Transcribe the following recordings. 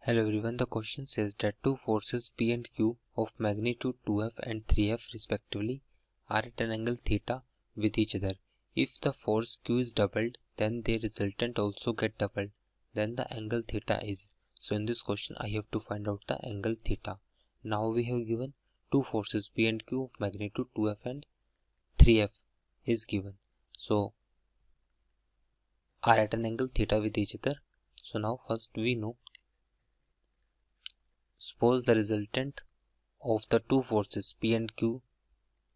Hello everyone, the question says that two forces P and Q of magnitude 2F and 3F respectively are at an angle theta with each other. If the force Q is doubled, then their resultant also get doubled. Then the angle theta is. So in this question I have to find out the angle theta. Now we have given two forces P and Q of magnitude 2F and 3F is given. So are at an angle theta with each other. So now first we know, suppose the resultant of the two forces P and Q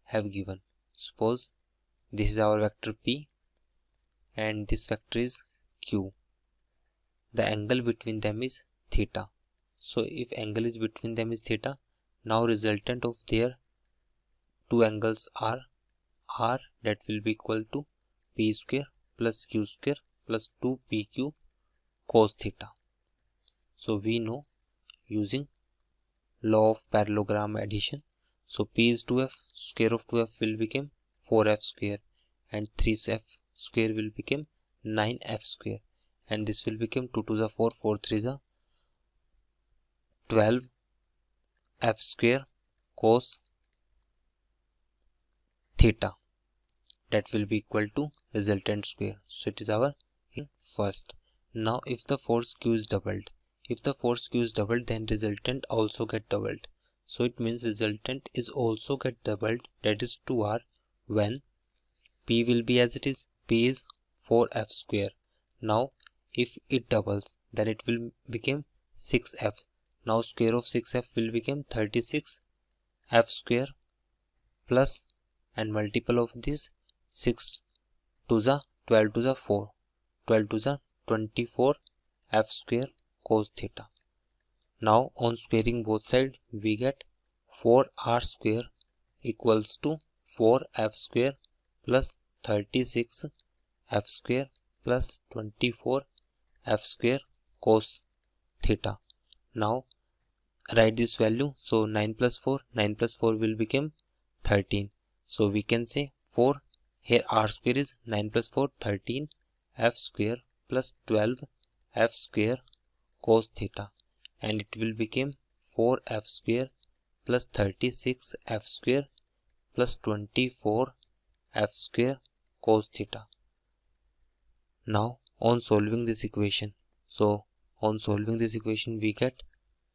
have given. Suppose this is our vector P and this vector is Q. The angle between them is theta. So if angle is between them is theta, now resultant of their two angles are R, that will be equal to P square plus Q square plus 2PQ cos theta. So we know using law of parallelogram addition. So P is 2F, square of 2F will become 4F square and 3F square will become 9F square, and this will become 2 to the 4, 4 3 the 12F square cos theta, that will be equal to resultant square. So it is our first. Now if the force Q is doubled, then resultant also get doubled. So it means resultant is also get doubled, that is 2R, when P will be as it is. P is 4F square. Now if it doubles, then it will become 6F. Now square of 6F will become 36F square plus, and multiple of this 6 to the 12 to the 4, 12 to the 24F square cos theta. Now on squaring both sides, we get 4R square equals to 4F square plus 36F square plus 24F square cos theta. Now write this value. So 9 plus 4 will become 13. So we can say 4, here R square is 9 plus 4, 13 F square plus 12F square cos theta, and it will become 4F square plus 36F square plus 24F square cos theta. Now on solving this equation, we get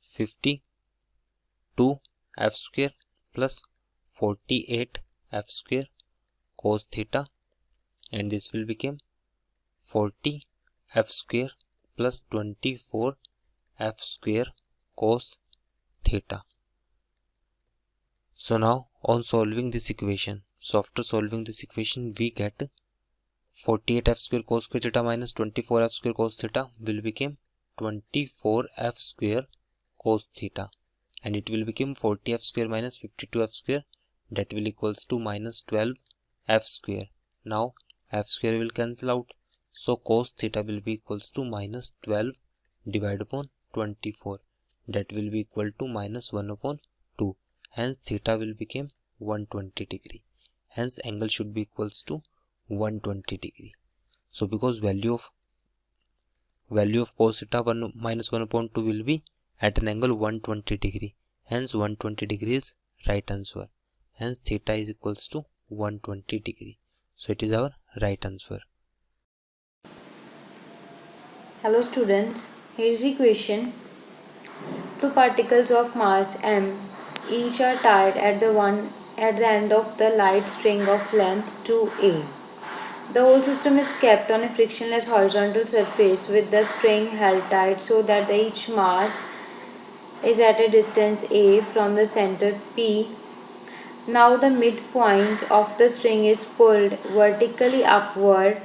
52F square plus 48F square cos theta, and this will become 40F square plus 24F square cos theta. So now on solving this equation, after solving this equation, we get 48F square cos square theta minus 24F square cos theta will become 24F square cos theta, and it will become 40F square minus 52F square, that will equals to minus 12F square. Now F square will cancel out, so cos theta will be equals to minus 12 divided upon 24, that will be equal to minus 1 upon 2. Hence theta will become 120 degree. Hence angle should be equals to 120 degree. So because value of cos theta minus 1 upon 2 will be at an angle 120 degree. Hence 120 degree is right answer. Hence theta is equals to 120 degree. So it is our right answer. Hello students, here is the equation. Two particles of mass m each are tied at the end of the light string of length 2a. The whole system is kept on a frictionless horizontal surface with the string held tight so that each mass is at a distance a from the center P. Now the midpoint of the string is pulled vertically upward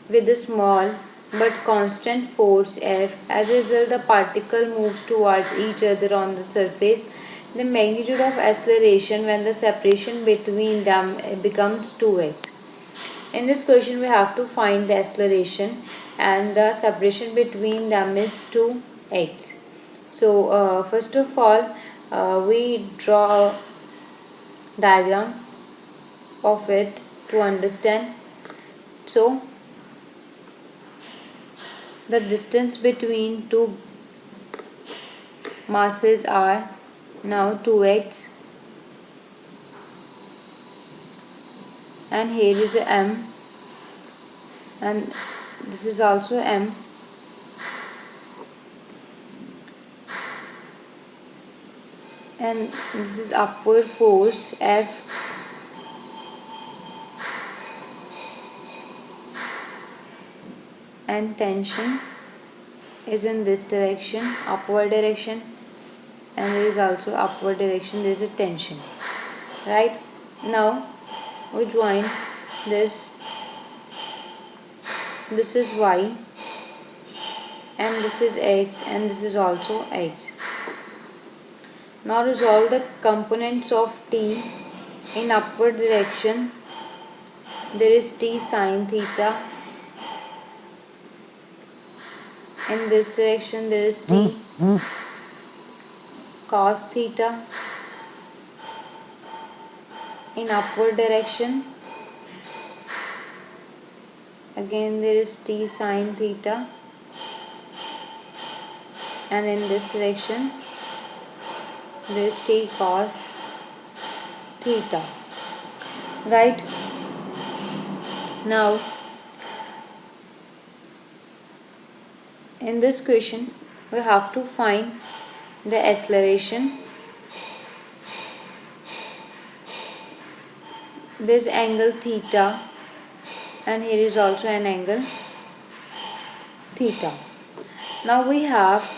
with a small but constant force F. As a result, the particle moves towards each other on the surface. The magnitude of acceleration when the separation between them becomes 2x. In this question, we have to find the acceleration, and the separation between them is 2x. So, first of all, we draw a diagram of it to understand. So, the distance between two masses are now 2x, and here is a m, and this is also m, and this is upward force F, and tension is in this direction, upward direction, and there is also upward direction, there is a tension, right? Now we join this is y, and this is x, and this is also x. Now resolve the components of t in upward direction. There is t sine theta. In this direction there is t cos theta. In upward direction again there is t sine theta, and in this direction there is t cos theta, right? Now in this question we have to find the acceleration. There is angle theta, and here is also an angle theta. Now we have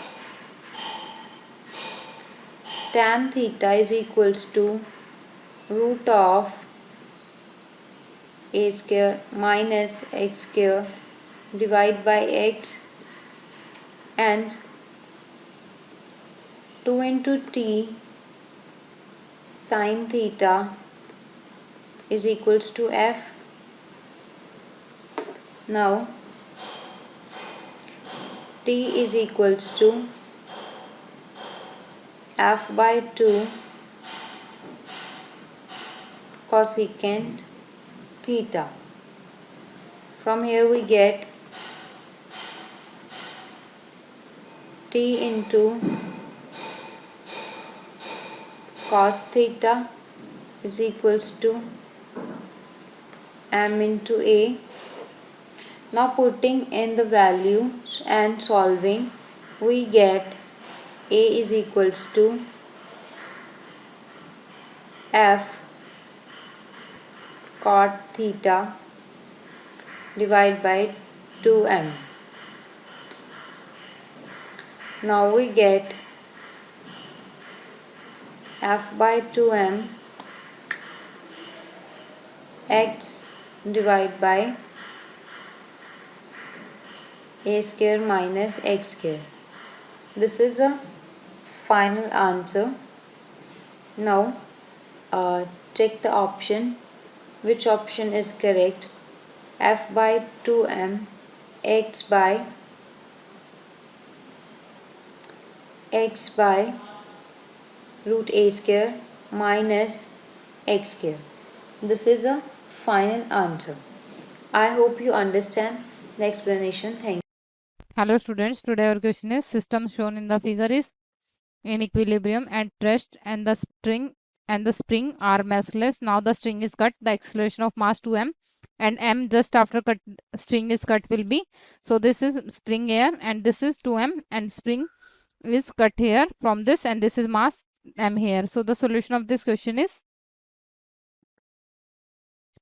tan theta is equals to root of a square minus x square divided by x, and 2 into t sine theta is equals to f. Now t is equals to f by 2 cosecant theta. From here we get t into cos theta is equals to m into a. Now putting in the values and solving, we get a is equals to f cot theta divided by 2m. Now we get f by 2m x divided by a square minus x square. This is a final answer. Now check the option, which option is correct. F by 2m x by root a square minus x square. This is a final answer. I hope you understand the explanation. Thank you. Hello students, today our question is system shown in the figure is in equilibrium at rest, and the spring are massless. Now the string is cut, the acceleration of mass 2m and m just after string is cut will be, so this is spring here and this is 2m, and spring is cut here from this, and this is mass m here. So the solution of this question is,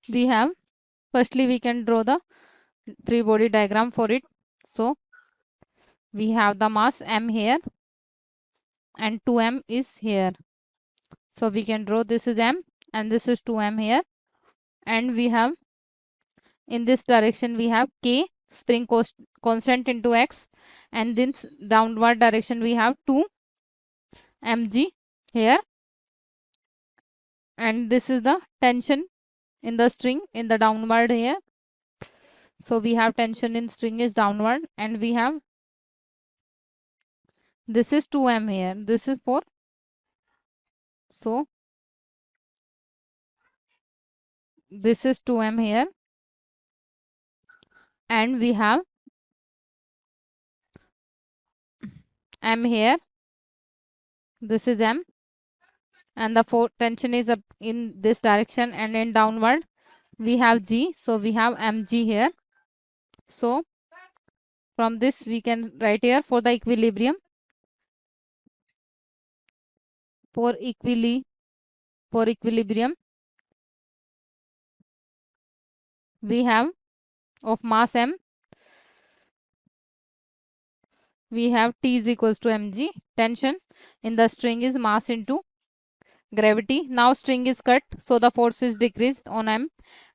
we have, firstly we can draw the free body diagram for it. So we have the mass m here and 2m is here. So we can draw, this is m and this is 2m here, and we have in this direction we have k spring constant into x, and this downward direction we have 2 mg here, and this is the tension in the string in the downward here. So we have tension in string is downward, and we have this is 2m here, this is 4. So this is 2m here, and we have m here, this is M, and the tension is up in this direction, and in downward we have G, so we have mg here. So from this we can write here for the equilibrium, for equilibrium we have of mass M, we have T is equals to mg. Tension in the string is mass into gravity. Now string is cut, so the force is decreased on M,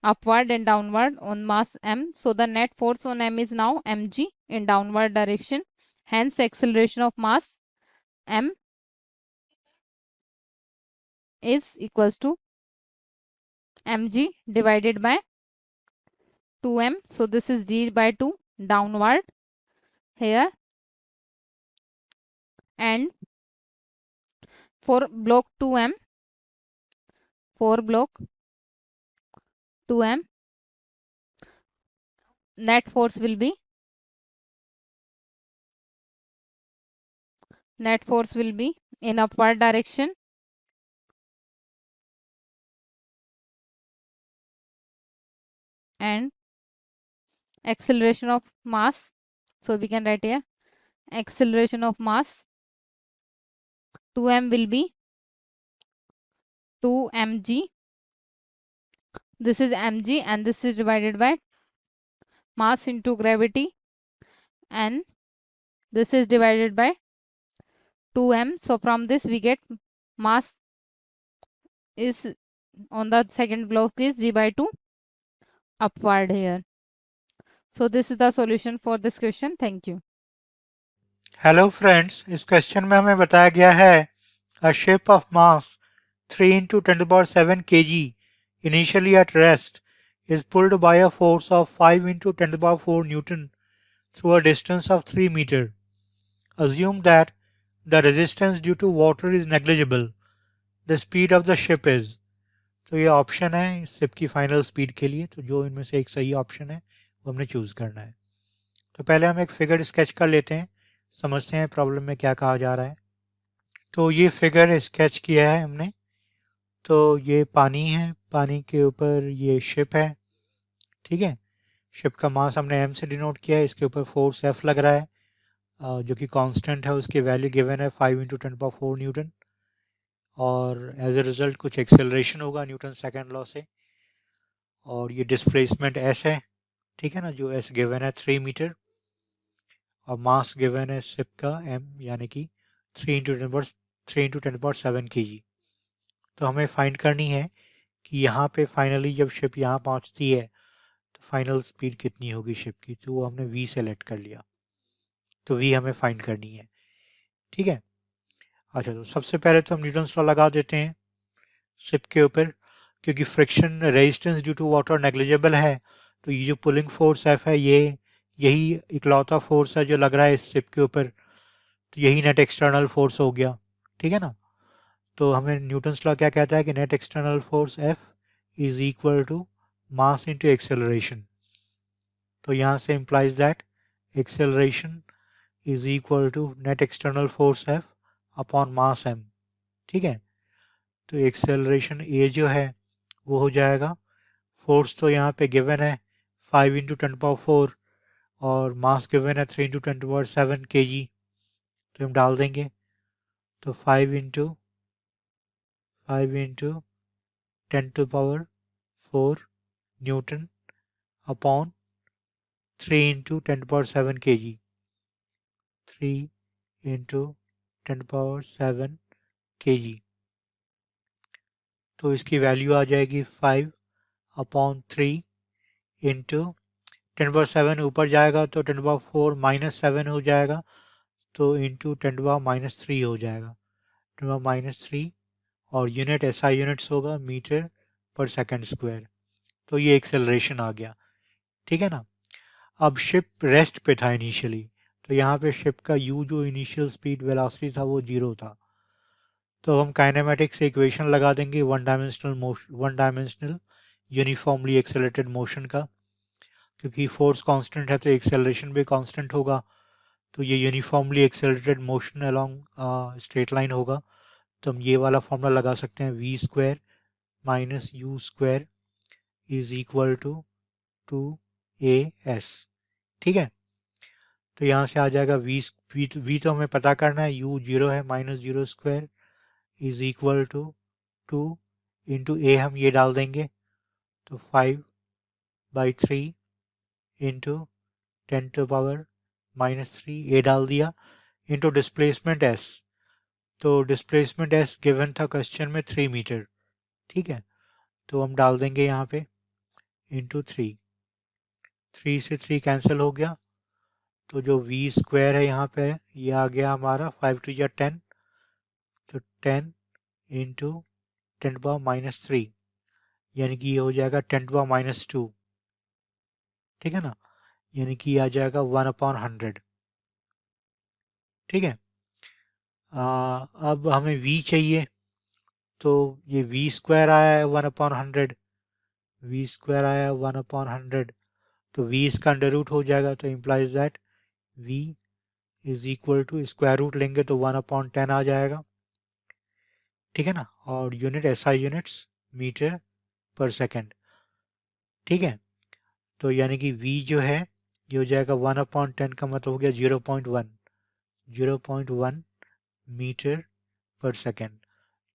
upward and downward on mass M. So the net force on M is now mg in downward direction. Hence acceleration of mass M is equals to mg divided by 2m. So this is g by 2 downward here. And for block 2m, net force will be in upward direction, and acceleration of mass, so we can write here acceleration of mass 2m will be 2 mg. This is mg and this is divided by mass into gravity, and this is divided by 2m. So from this we get mass is on the second block is g by 2 upward here. So this is the solution for this question. Thank you. Hello friends, इस question में हमें बताया गया है a ship of mass 3 into 10⁷ kg initially at rest is pulled by a force of 5 into 10⁴ Newton through a distance of 3 meter. Assume that the resistance due to water is negligible. The speed of the ship is. तो ये option है ship की final speed के लिए, तो जो इनमें से एक सही ऑप्शन है वो हमने चूज़ करना है। तो पहले हम एक फिगर स्केच कर लेते हैं, समझते हैं प्रॉब्लम में क्या कहा जा रहा है। तो ये फिगर स्केच किया है हमने। तो ये पानी है, पानी के ऊपर ये शिप है, ठीक है। शिप का मास हमने m से डिनोट किया है, इसके ऊपर फोर्स F लग रहा है जो कि कांस्टेंट है, उसकी वैल्यू गिवन है 5 into 10⁴ न्यूटन, और एज ए रिजल्ट कुछ एक्सेलरेशन होगा न्यूटन सेकेंड लॉ से, और ये डिस्प्लेसमेंट s है, ठीक है ना, जो s गिवन है 3 मीटर, और मास गिवन है शिप का m यानी कि 3 into 10⁷ kg। तो हमें फाइंड करनी है कि यहाँ पे फाइनली जब शिप यहाँ पहुँचती है तो फाइनल स्पीड कितनी होगी शिप की। तो वो हमने v सेलेक्ट कर लिया, तो v हमें फाइंड करनी है, ठीक है। अच्छा, तो सबसे पहले तो हम न्यूटन्स लॉ लगा देते हैं शिप के ऊपर, क्योंकि friction resistance due to water negligible है, तो ये जो पुलिंग फोर्स F है यही इकलौता फोर्स है जो लग रहा है इस शिप के ऊपर, तो यही नेट एक्सटर्नल फोर्स हो गया, ठीक है ना। तो हमें न्यूटन्स लॉ क्या कहता है कि net external force F is equal to mass into acceleration. तो यहाँ से implies that acceleration is equal to net external force F upon mass m, ठीक है। तो एक्सेलरेशन A जो है वो हो जाएगा, फोर्स तो यहाँ पे गिवन है 5 into 10⁴ और मास गिवन है 3 into 10⁷ kg, तो हम डाल देंगे। तो 5 into 10⁴ Newton upon 3 into 10⁷ kg, 3 into 10⁷ kg। तो इसकी वैल्यू आ जाएगी 5 अपॉन 3 इंटू 10⁷ ऊपर जाएगा तो 10⁴ -7 हो जाएगा, तो इंटू 10⁻³ हो जाएगा, 10⁻³ और यूनिट SI यूनिट्स होगा मीटर पर सेकंड स्क्वायर। तो ये एक्सेलरेशन आ गया, ठीक है ना। अब शिप रेस्ट पे था इनिशियली, तो यहाँ पे शिप का U जो इनिशियल स्पीड वेलोसिटी था वो 0 था। तो हम काइनेमेटिक्स से इक्वेशन लगा देंगे one dimensional uniformly accelerated motion का, क्योंकि फोर्स कांस्टेंट है तो एक्सेलरेशन भी कांस्टेंट होगा। तो ये uniformly accelerated motion along straight line होगा। तो हम ये वाला फॉर्मूला लगा सकते हैं, v square minus u square is equal to 2as। ठीक है, तो यहाँ से आ जाएगा v तो हमें पता करना है, u 0 है, minus 0 square is equal to 2 into a हम ये डाल देंगे, तो 5/3 इंटू 10 टू पावर -3 ए डाल दिया, इंटू डिस्प्लेसमेंट s। तो डिस्प्लेसमेंट s गिवन था क्वेश्चन में 3 मीटर। ठीक है, तो हम डाल देंगे यहाँ पे इंटू 3 से 3 कैंसिल हो गया, तो जो v स्क्वायर है यहाँ पे ये आ गया हमारा 5 टू या 10, तो 10 इंटू 10 पावर -3, यानी कि ये हो जाएगा 10 पावर -2। ठीक है ना, यानी कि आ जाएगा 1/100। ठीक है, अब हमें v चाहिए, तो ये v स्क्वायर आया है 1/100, v स्क्वायर आया है 1/100, तो v इसका अंडर रूट हो जाएगा, तो implies that v is equal to square root लेंगे तो 1/10 आ जाएगा। ठीक है ना, और यूनिट SI यूनिट्स मीटर पर सेकेंड। ठीक है, तो यानी कि v जो है ये हो जाएगा 1/10 का मतलब हो गया 0.1 मीटर पर सेकेंड।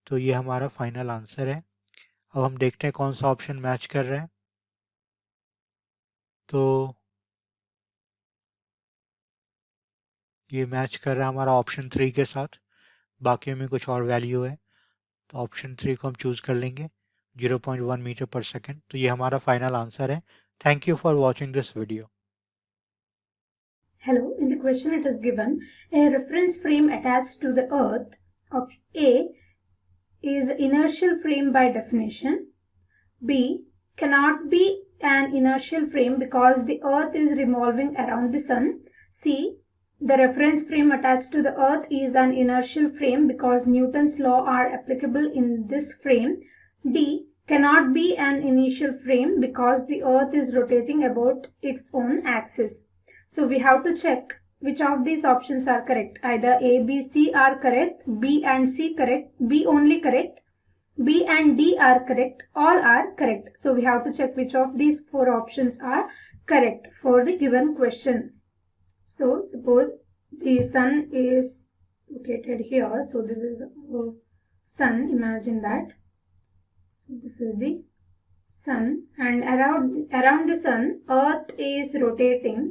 तो ये हमारा फाइनल आंसर है। अब हम देखते हैं कौन सा ऑप्शन मैच कर रहा है। तो ये मैच कर रहा है हमारा ऑप्शन 3 के साथ, बाकी में कुछ और वैल्यू है, तो ऑप्शन 3 को हम चूज़ कर लेंगे 0.1 मीटर पर सेकेंड। तो ये हमारा फाइनल आंसर है। Thank you for watching this video. Hello, in the question it is given a reference frame attached to the earth. Option A is inertial frame by definition. B cannot be an inertial frame because the earth is revolving around the sun. C, the reference frame attached to the earth is an inertial frame because Newton's law are applicable in this frame. D, cannot be an inertial frame because the earth is rotating about its own axis. So we have to check which of these options are correct. Either A, B, C are correct, B and C correct, B only correct, B and D are correct, all are correct. So we have to check which of these 4 options are correct for the given question. So suppose the sun is located here. So this is the sun, imagine that. So this is the sun, and around the sun earth is rotating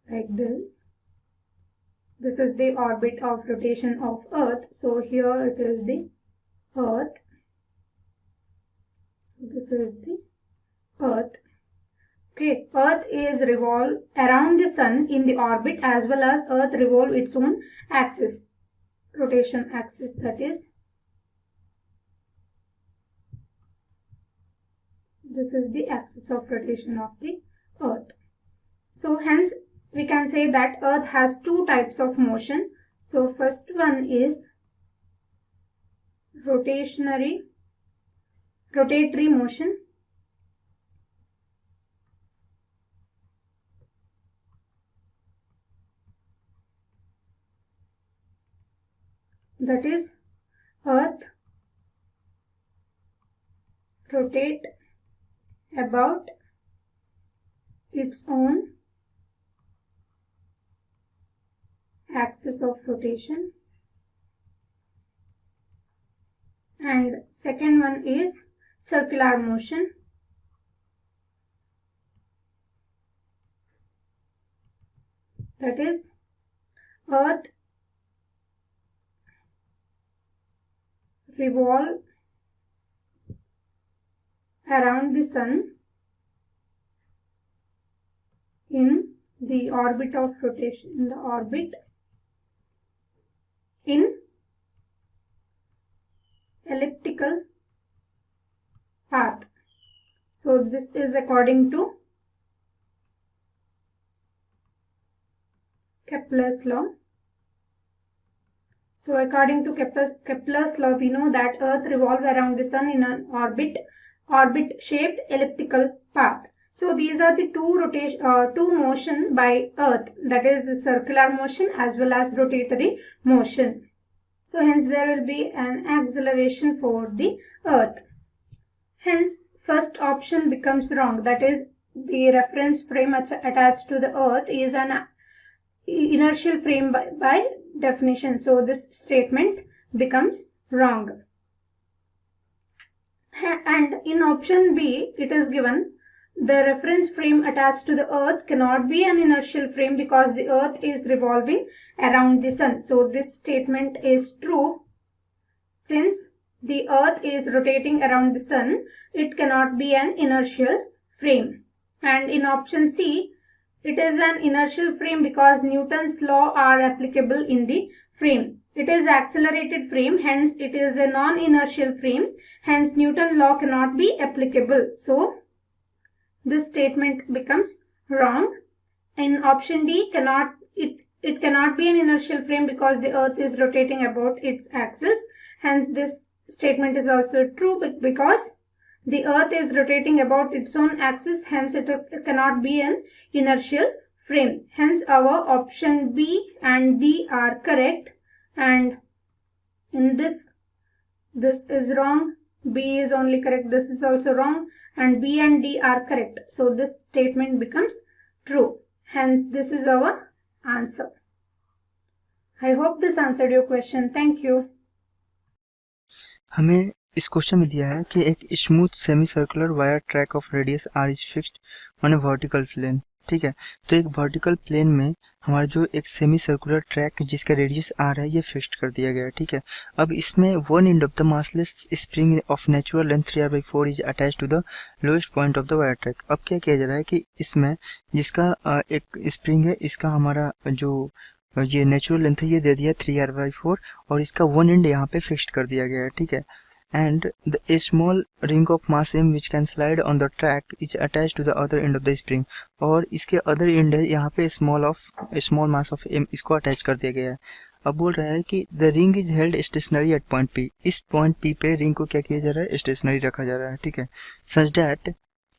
like this. This is the orbit of rotation of earth. So here it is the earth. So this is the earth. Okay, earth is revolve around the sun in the orbit, as well as earth revolve its own axis, rotation axis, that is this is the axis of rotation of the earth. So hence we can say that earth has 2 types of motion. So first one is rotatory motion. That is, earth rotate about its own axis of rotation. And second one is circular motion. That is, earth revolve around the sun in the orbit of rotation, in elliptical path. So this is according to Kepler's law. So according to Kepler's law, we know that earth revolves around the sun in an orbit shaped elliptical path. So these are the two motion by Earth, that is the circular motion as well as rotatory motion. So hence there will be an acceleration for the Earth. Hence first option becomes wrong, that is the reference frame attached to the Earth is an inertial frame by definition. So this statement becomes wrong. And in option B it is given the reference frame attached to the Earth cannot be an inertial frame because the Earth is revolving around the Sun. So this statement is true. Since the Earth is rotating around the Sun, it cannot be an inertial frame. And in option C, it is an inertial frame because Newton's law are applicable in the frame. It is accelerated frame, hence it is a non-inertial frame, hence Newton's law cannot be applicable. So this statement becomes wrong. In option D, it cannot be an inertial frame because the Earth is rotating about its axis. Hence this statement is also true because the Earth is rotating about its own axis, hence it cannot be an inertial frame. Hence our option B and D are correct, and in this is wrong, B is only correct, this is also wrong, and B and D are correct. So this statement becomes true. Hence this is our answer. I hope this answered your question. Thank you. हमें इस question में दिया है कि एक smooth semi circular wire track of radius R is fixed on a vertical plane. ठीक है, तो एक वर्टिकल प्लेन में हमारा जो एक सेमी सर्कुलर ट्रैक जिसका रेडियस आर है ये फिक्स्ड कर दिया गया है। ठीक है, अब इसमें one end of the massless spring of natural length 3r/4 is attach to the lowest point of the wire track. अब क्या किया जा रहा है कि इसमें जिसका एक स्प्रिंग है, इसका हमारा जो ये नेचुरल लेंथ है ये दे दिया 3r/4 और इसका वन एंड यहाँ पे फिक्स्ड कर दिया गया है। ठीक है, and a small ring of mass m which can slide on the track is attached to the other end of the spring, और इसके other end है यहाँ पे small mass of m इसको अटैच कर दिया गया है। अब बोल रहा है कि the ring is held stationary at point P, इस point P पे रिंग को क्या किया जा रहा है, स्टेशनरी रखा जा रहा है। ठीक है, such that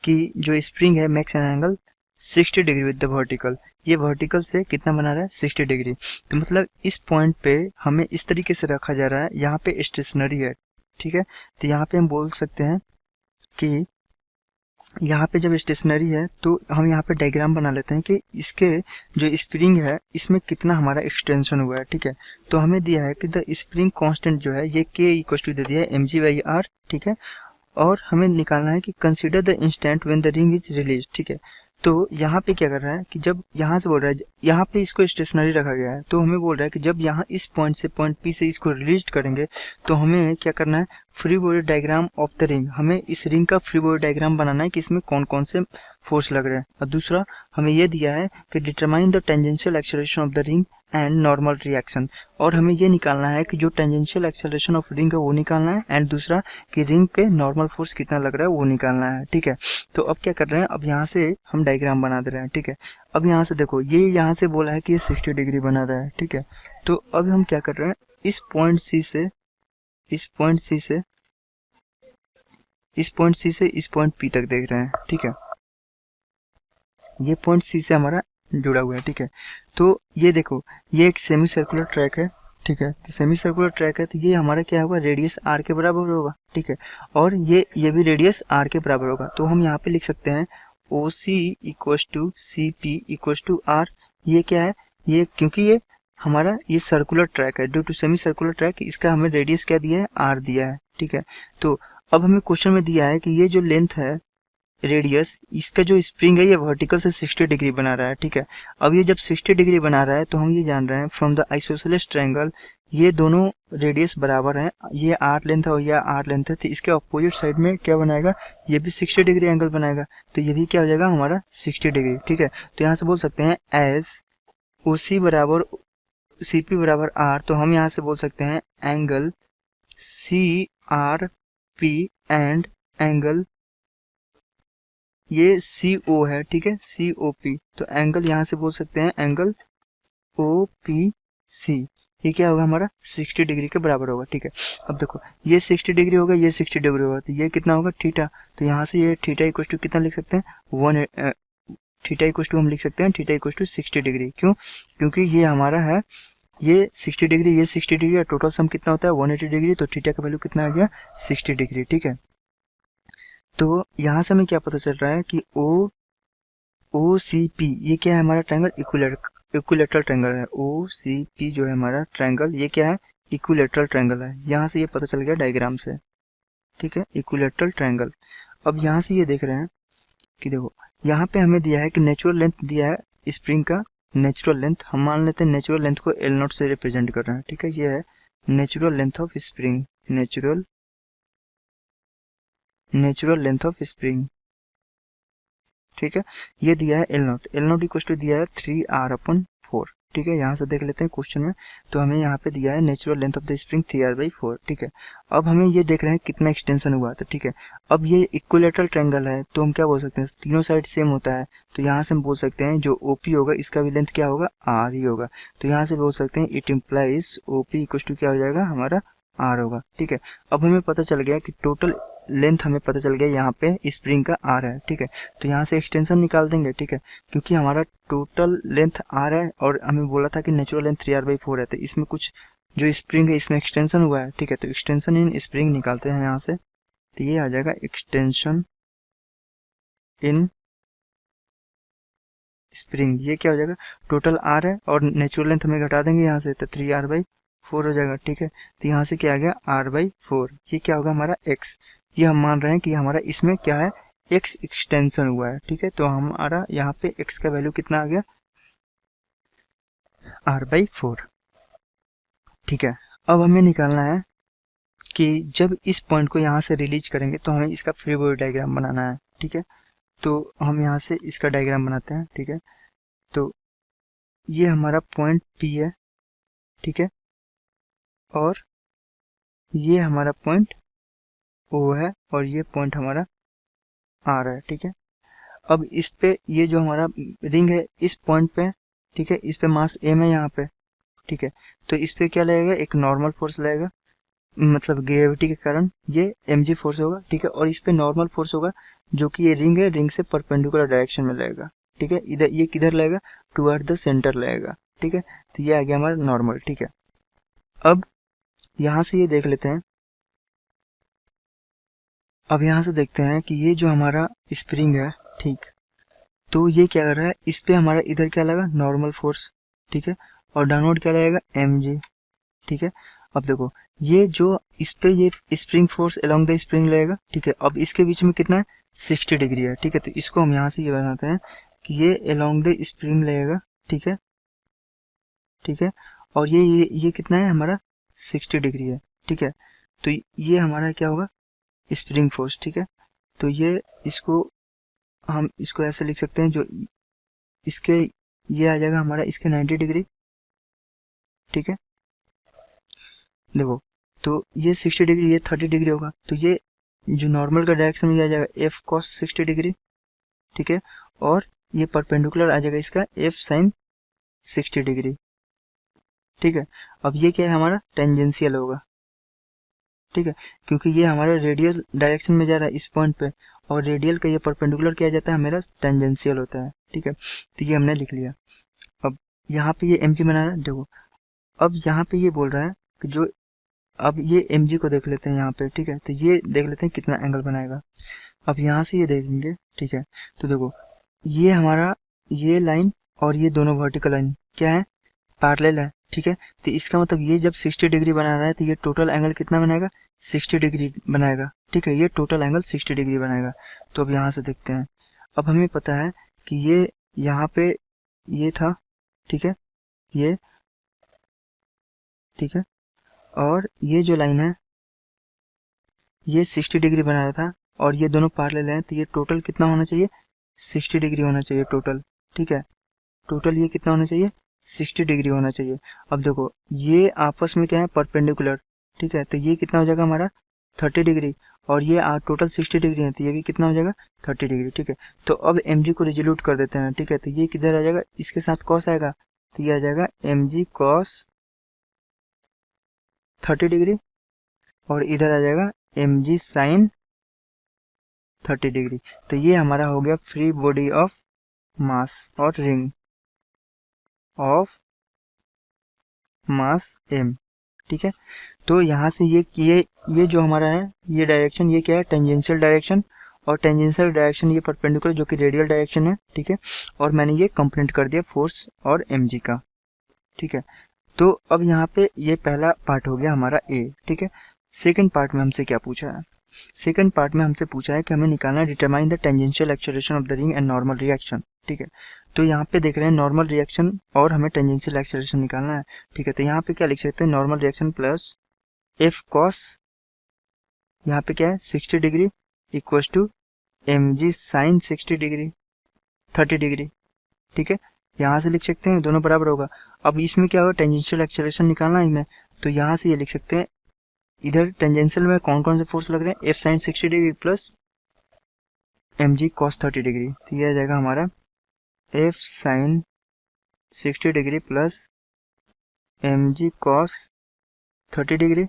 कि जो स्प्रिंग है makes an angle 60 degree with the vertical, ये वर्टिकल से कितना बना रहा है 60 डिग्री। तो मतलब इस पॉइंट पे हमें इस तरीके से रखा जा रहा है, यहाँ पे स्टेशनरी है। ठीक है, तो यहाँ पे हम बोल सकते हैं कि यहाँ पे जब स्टेशनरी है तो हम यहाँ पे डायग्राम बना लेते हैं कि इसके जो स्प्रिंग है इसमें कितना हमारा एक्सटेंशन हुआ है। ठीक है, तो हमें दिया है कि द स्प्रिंग कांस्टेंट जो है ये k इक्वल टू दे दिया है mg/r। ठीक है, और हमें निकालना है कि consider the instant when the ring is release. ठीक है, तो यहाँ पे क्या कर रहा है कि जब यहाँ से बोल रहा है, यहाँ पे इसको स्टेशनरी रखा गया है, तो हमें बोल रहा है कि जब यहाँ इस पॉइंट से पॉइंट पी से इसको रिलीज करेंगे तो हमें क्या करना है, free body diagram of the ring, हमें इस रिंग का फ्री बॉडी डायग्राम बनाना है कि इसमें कौन कौन से फोर्स लग रहे हैं। और दूसरा हमें यह दिया है कि determine the tangential acceleration of the ring and normal reaction, और हमें ये निकालना है कि जो टेंजेंशियल एक्सेलरेशन ऑफ रिंग है वो निकालना है, एंड दूसरा कि रिंग पे नॉर्मल फोर्स कितना लग रहा है वो निकालना है। ठीक है, तो अब क्या कर रहे हैं, अब यहाँ से हम डायग्राम बना दे रहे हैं। ठीक है, अब यहाँ से देखो ये यहाँ से बोला है कि ये 60 डिग्री बना रहा है। ठीक है, तो अब हम क्या कर रहे हैं, इस पॉइंट सी से इस पॉइंट पी तक देख रहे हैं। ठीक है, ये पॉइंट सी से हमारा जुड़ा हुआ है। ठीक है, तो ये देखो ये एक सेमी सर्कुलर ट्रैक है। ठीक है, तो सेमी सर्कुलर ट्रैक है तो ये हमारा क्या होगा, रेडियस आर के बराबर होगा। ठीक है, और ये भी रेडियस आर के बराबर होगा। तो हम यहाँ पे लिख सकते हैं OC equals to CP equals to R। ये क्या है, ये क्योंकि ये हमारा ये सर्कुलर ट्रैक है, due to semi circular track इसका हमें रेडियस क्या दिया है, R दिया है। ठीक है, तो अब हमें क्वेश्चन में दिया है कि ये जो लेंथ है रेडियस, इसका जो स्प्रिंग है ये वर्टिकल से 60 डिग्री बना रहा है। ठीक है, अब ये जब 60 डिग्री बना रहा है तो हम ये जान रहे हैं फ्रॉम द आइसोसेलेस ट्रायंगल ये दोनों रेडियस बराबर हैं, ये आर लेंथ है और ये आर लेंथ है, तो इसके अपोजिट साइड में क्या बनाएगा, ये भी 60 डिग्री एंगल बनाएगा, तो ये भी क्या हो जाएगा हमारा 60 डिग्री। ठीक है, तो यहाँ से बोल सकते हैं एज OC बराबर CP बराबर R, तो हम यहाँ से बोल सकते हैं एंगल CRP एंड एंगल ये CO है। ठीक है, COP, तो एंगल यहाँ से बोल सकते हैं एंगल OPC, ये क्या होगा हमारा 60 डिग्री के बराबर होगा। ठीक है, अब देखो ये 60 डिग्री होगा, ये 60 डिग्री होगा, तो ये कितना होगा थीटा। तो यहाँ से ये थीटा इक्वल टू कितना लिख सकते हैं, थीटा इक्वल टू हम लिख सकते हैं थीटा इक्वल टू 60 डिग्री। क्यों? क्योंकि ये हमारा है ये 60 डिग्री, ये 60 डिग्री, टोटल सम कितना होता है 180 डिग्री, तो थीटा का वैल्यू कितना आ गया 60 डिग्री। ठीक है, तो यहाँ से हमें क्या पता चल रहा है कि ओ सी पी ये क्या है हमारा ट्रायंगल, इक्विलेटरल ट्रायंगल है। ओ सी पी जो है हमारा ट्रायंगल, ये क्या है इक्विलेटरल ट्रायंगल है। यहाँ से ये पता चल गया डायग्राम से। ठीक है, इक्विलेटरल ट्रायंगल। अब यहाँ से ये देख रहे हैं कि देखो यहाँ पे हमें दिया है कि नेचुरल लेंथ दिया है स्प्रिंग का, नेचुरल लेंथ हम मान लेते हैं नेचुरल लेंथ को L नॉट से रिप्रेजेंट कर रहे हैं। ठीक है, ये है natural length of spring, natural length of spring. ठीक है, ये दिया है L नॉट इक्वल टू दिया है 3r/4। ठीक है, यहाँ से देख लेते हैं क्वेश्चन में, तो हमें यहाँ पे दिया है natural length of the spring 3r/4। ठीक है, अब हमें ये देख रहे हैं कितना एक्सटेंशन हुआ था। ठीक है, अब ये इक्विलेटरल ट्रायंगल है, तो हम क्या बोल सकते हैं तीनों साइड सेम होता है, तो यहाँ से हम बोल सकते हैं जो OP होगा इसका भी लेंथ क्या होगा r ही होगा। तो यहाँ से बोल सकते हैं it implies OP equal to क्या हो जाएगा हमारा r होगा। ठीक है, अब हमें पता चल गया कि टोटल लेंथ हमें पता चल गया यहाँ पे स्प्रिंग का r है। ठीक है, तो यहाँ से एक्सटेंशन निकाल देंगे। ठीक है, क्योंकि हमारा टोटल लेंथ r है और हमें बोला था कि नेचुरल लेंथ 3r/4 है, तो इसमें कुछ जो स्प्रिंग है इसमें एक्सटेंशन हुआ है। ठीक है, तो एक्सटेंशन इन स्प्रिंग निकालते हैं यहाँ से, तो ये आ जाएगा एक्सटेंशन इन स्प्रिंग। ये क्या हो जाएगा टोटल r है और नेचुरल लेंथ हमें घटा देंगे यहाँ से, तो 3r/4 हो जाएगा। ठीक है, तो यहाँ से क्या आ गया r/4, ये क्या होगा हमारा x। ये हम मान रहे हैं कि हमारा इसमें क्या है x एक्सटेंशन हुआ है। ठीक है, तो हमारा यहाँ पे x का वैल्यू कितना आ गया r/4। ठीक है, अब हमें निकालना है कि जब इस पॉइंट को यहाँ से रिलीज करेंगे तो हमें इसका फ्री बॉडी डायग्राम बनाना है। ठीक है, तो हम यहाँ से इसका डायग्राम बनाते हैं। ठीक है, तो ये हमारा पॉइंट P है। ठीक है, और ये हमारा पॉइंट O है और ये पॉइंट हमारा R है। ठीक है, अब इस पे ये जो हमारा रिंग है इस पॉइंट पे, ठीक है, इस पे मास m है यहाँ पे। ठीक है, तो इस पे क्या लगेगा एक नॉर्मल फोर्स लगेगा, मतलब ग्रेविटी के कारण ये mg फोर्स होगा। ठीक है, और इस पे नॉर्मल फोर्स होगा जो कि ये रिंग है, रिंग से परपेंडिकुलर डायरेक्शन में लगेगा। ठीक है, इधर ये किधर लगेगा टुवर्ड द सेंटर लगेगा। ठीक है, तो ये आ गया हमारा नॉर्मल। ठीक है, अब यहाँ से ये देख लेते हैं, अब यहाँ से देखते हैं कि ये जो हमारा स्प्रिंग है, ठीक, तो ये क्या कर रहा है इस पे हमारा इधर क्या लगा नॉर्मल फोर्स। ठीक है, और डाउनवर्ड क्या लगेगा mg। ठीक है, अब देखो ये जो इस पे ये spring force along the spring लगेगा। ठीक है, अब इसके बीच में कितना है 60 डिग्री है। ठीक है, तो इसको हम यहाँ से ये बनाते हैं कि ये अलोंग द स्प्रिंग लगेगा। ठीक है, ठीक है, और ये कितना है हमारा 60 डिग्री है। ठीक है, तो ये हमारा क्या होगा स्प्रिंग फोर्स। ठीक है, तो ये इसको हम इसको ऐसे लिख सकते हैं, जो इसके ये आ जाएगा हमारा इसके 90 डिग्री। ठीक है, देखो तो ये 60 डिग्री, ये 30 डिग्री होगा, तो ये जो नॉर्मल का डायरेक्शन में आ जाएगा f cos 60 डिग्री। ठीक है, और ये परपेंडिकुलर आ जाएगा इसका f sin 60 डिग्री। ठीक है, अब ये क्या है हमारा टेंजेंशियल होगा। ठीक है, क्योंकि ये हमारा रेडियल डायरेक्शन में जा रहा है इस पॉइंट पे, और रेडियल का ये परपेंडिकुलर किया जाता है हमारा टेंजेंशियल होता है। ठीक है, तो ये हमने लिख लिया। अब यहाँ पे ये mg बना रहा है, देखो अब यहाँ पे ये बोल रहा है कि जो अब ये mg को देख लेते हैं यहाँ पे। ठीक है, तो ये देख लेते हैं कितना एंगल बनाएगा। अब यहाँ से ये देखेंगे। ठीक है, तो देखो ये हमारा ये लाइन और ये दोनों वर्टिकल लाइन क्या है पैरेलल है। ठीक है, तो इसका मतलब ये जब 60 डिग्री बना रहा है तो ये टोटल एंगल कितना बनाएगा 60 डिग्री बनाएगा। ठीक है, ये टोटल एंगल 60 डिग्री बनाएगा। तो अब यहाँ से देखते हैं, अब हमें पता है कि ये यहाँ पे ये था। ठीक है, ये ठीक है, और ये जो लाइन है ये 60 डिग्री बना रहा था और ये दोनों पैरेलल हैं, तो ये टोटल कितना होना चाहिए 60 डिग्री होना चाहिए टोटल। ठीक है, टोटल ये कितना होना चाहिए 60 डिग्री होना चाहिए। अब देखो ये आपस में क्या है परपेंडिकुलर। ठीक है, तो ये कितना हो जाएगा हमारा 30 डिग्री, और ये टोटल 60 डिग्री है, तो ये भी कितना हो जाएगा 30 डिग्री। ठीक है, तो अब mg को रिजोल्यूट कर देते हैं। ठीक है, तो ये किधर आ जाएगा इसके साथ cos आएगा, तो ये आ जाएगा mg cos 30 डिग्री और इधर आ जाएगा mg साइन 30 डिग्री। तो ये हमारा हो गया फ्री बॉडी ऑफ मास और रिंग ऑफ मास m। ठीक है, तो यहाँ से ये जो हमारा है ये डायरेक्शन, ये क्या है, टेंजेंशियल डायरेक्शन, और टेंजेंशियल डायरेक्शन ये परपेंडिकुलर जो कि रेडियल डायरेक्शन है। ठीक है, और मैंने ये कंपोनेंट कर दिया फोर्स और mg का। ठीक है, तो अब यहाँ पे ये पहला पार्ट हो गया हमारा ए। ठीक है, सेकंड पार्ट में हमसे क्या पूछा है, सेकंड पार्ट में हमसे पूछा है कि हमें निकालना है determine the tangential acceleration of the ring and normal reaction. ठीक है, तो यहाँ पे देख रहे हैं नॉर्मल रिएक्शन और हमें टेंजेंशियल एक्सेलरेशन निकालना है। ठीक है, तो यहाँ पे क्या लिख सकते हैं, normal reaction plus F cos, यहाँ पे क्या है 60 degree equals to mg sine 60 degree 30 degree. ठीक है, यहाँ से लिख सकते हैं दोनों बराबर होगा। अब इसमें क्या होगा, टेंजेंशियल एक्सेलरेशन निकालना है इनमें, तो यहाँ से ये लिख सकते हैं इधर टेंजेंशियल में कौन कौन से फोर्स लग रहे हैं, F sine 60 degree plus mg cos 30 degree. तो ये आ जाएगा हमारा F sine 60 degree plus mg cos 30 degree.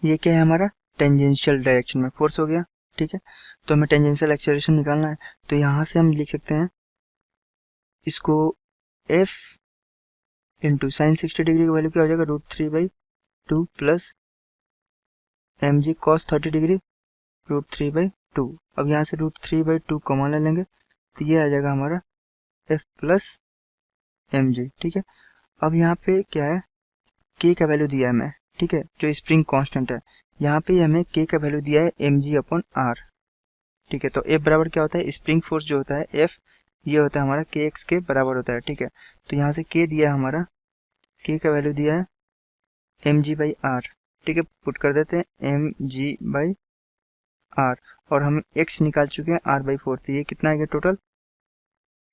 ये क्या है हमारा टेंजेंशियल डायरेक्शन में फोर्स हो गया। ठीक है, तो हमें टेंजेंशियल एक्सेलरेशन निकालना है, तो यहाँ से हम लिख सकते हैं इसको f इंटू साइन 60 डिग्री का वैल्यू क्या हो जाएगा, √3/2 प्लस mg cos 30 डिग्री √3/2। अब यहाँ से √3/2 कॉमन ले लेंगे, तो ये आ जाएगा हमारा f प्लस mg। ठीक है, अब यहाँ पे क्या है, k का वैल्यू दिया है हमें। ठीक है, जो स्प्रिंग कांस्टेंट है, यहाँ पे हमें k का वैल्यू दिया है mg/r। ठीक है, तो F बराबर क्या होता है, स्प्रिंग फोर्स जो होता है F ये होता है हमारा kx के बराबर होता है। ठीक है, तो यहाँ से k दिया है हमारा, k का वैल्यू दिया है mg/r। ठीक है, पुट कर देते हैं mg/r और हम x निकाल चुके हैं r/4, तो ये कितना आ गया टोटल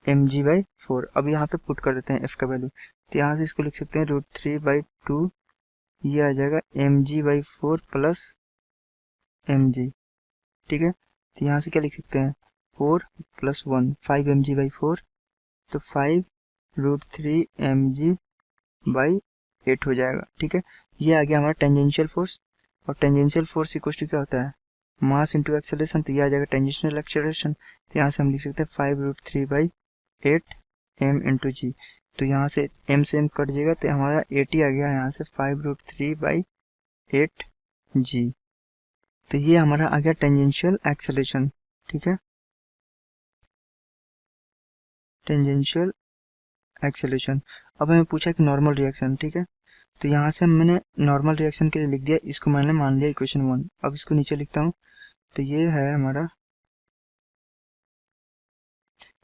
mg/4। अब यहाँ पे पुट कर देते हैं f का वैल्यू, तो यहाँ से इसको लिख सकते हैं √3/2, ये आ जाएगा mg/4 प्लस mg। ठीक है, तो यहाँ से क्या लिख सकते हैं 4 + 1 5 mg/4, तो 5 √3 mg/8 हो जाएगा। ठीक है, ये आ गया हमारा टेंजेंशियल फोर्स, और टेंजेंशियल फोर्स इक्वल टू क्या होता है, मास इंटू एक्सेलरेशन, तो ये आ जाएगा टेंजेंशियल एक्सेलरेशन। तो यहाँ से हम लिख सकते हैं 5 √3/8 m इंटू जी। तो यहाँ से m से m कट जाएगा, तो हमारा 80 आ गया यहाँ से 5 √3/8 g। तो ये हमारा आ गया टेंजेंशियल एक्सेलरेशन। ठीक है, टेंजेंशियल एक्सेलरेशन। अब हमें पूछा कि नॉर्मल रिएक्शन। ठीक है, तो यहाँ से मैंने नॉर्मल रिएक्शन के लिए लिख दिया, इसको मैंने मान लिया इक्वेशन 1। अब इसको नीचे लिखता हूँ, तो ये है हमारा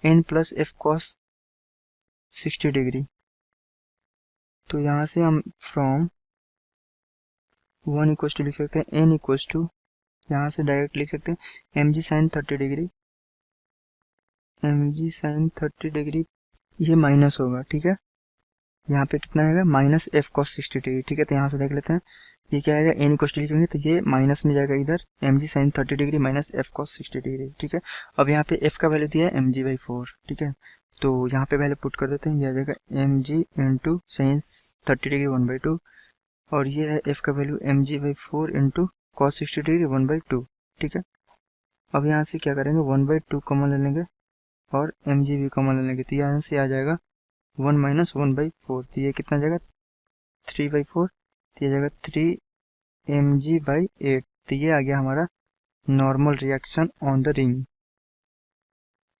n plus F cos 60 degree. तो यहाँ से हम फ्रॉम 1 इक्वल टू लिख सकते हैं n इक्वल टू, यहाँ से डायरेक्ट लिख सकते हैं mg sine 30 degree, mg sine 30 degree ये माइनस होगा। ठीक है, यहाँ पे कितना आएगा माइनस एफ कॉस 60 डिग्री। ठीक है, तो यहाँ से देख लेते हैं ये क्या आएगा, n इक्वल टू लिखेंगे तो ये माइनस में जाएगा इधर mg sine 30 degree minus F cos 60 degree. ठीक है, अब यहाँ पे f का वैल्यू दिया है mg/4। ठीक है, तो यहाँ पे वैल्यू पुट कर देते हैं, ये आ जाएगा mg इंटू साइन 30 डिग्री 1/2, और ये है f का value mg/4 into cos 60 degree 1/2। ठीक है, अब यहाँ से क्या करेंगे 1/2 कॉमन ले लेंगे और mg भी कॉमन ले लेंगे, तो यहाँ से आ जाएगा 1 माइनस 1/4, तो ये कितना जाएगा 3/4, तो ये जाएगा 3 mg/8। तो ये आ गया हमारा normal reaction on the ring.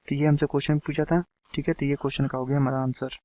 तो ये हमसे क्वेश्चन पूछा था। ठीक है, तो ये क्वेश्चन का हो गया हमारा आंसर।